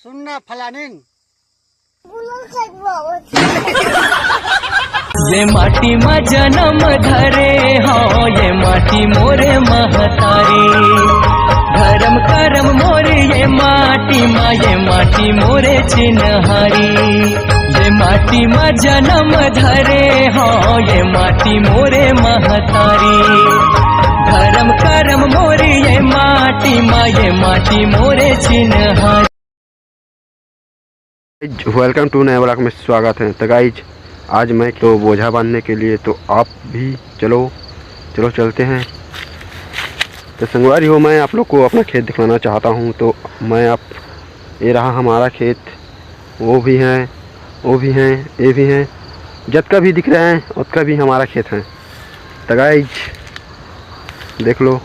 सुनना फलानिन ये माटी में जन्म धरे हो, ये माटी मोरे महतारी। धर्म करम मोरे ये माटी मोरे चिन्हारी। ये माटी में जन्म धरे हो, ये माटी मोरे महतारी। धर्म करम मोरे ये माटी मोरे चिन्हारी। वेलकम टू नए ब्लॉग में स्वागत है। तो गाइज आज मैं तो बोझा बांधने के लिए, तो आप भी चलो चलते हैं। तो संगवारी हो, मैं आप लोग को अपना खेत दिखाना चाहता हूं। तो मैं आप ये रहा हमारा खेत, वो भी हैं, ये भी हैं, जत भी दिख रहे हैं उसका भी हमारा खेत है। तो गाइज देख लो।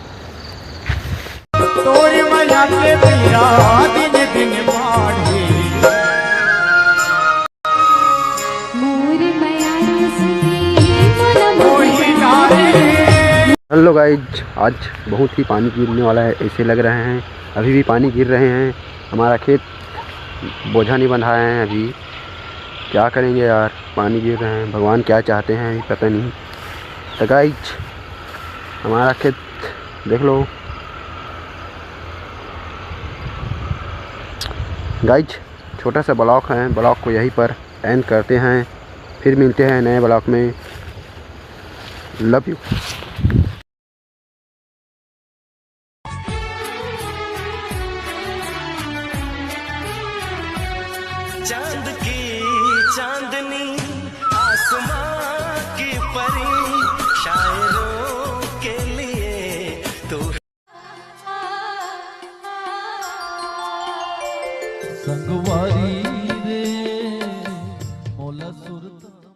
हेलो गाइज, आज बहुत ही पानी गिरने वाला है, ऐसे लग रहे हैं। अभी भी पानी गिर रहे हैं। हमारा खेत बोझा नहीं बंधाया है अभी। क्या करेंगे यार, पानी गिर रहे हैं। भगवान क्या चाहते हैं अभी पता नहीं। तो गाइज हमारा खेत देख लो। गाइज छोटा सा ब्लॉक है, ब्लॉक को यहीं पर एंड करते हैं। फिर मिलते हैं नए ब्लॉक में। Love you. चांद की चांदनी आसमां की परी, शायरों के लिए तो संगवारी रे मोला सुरता।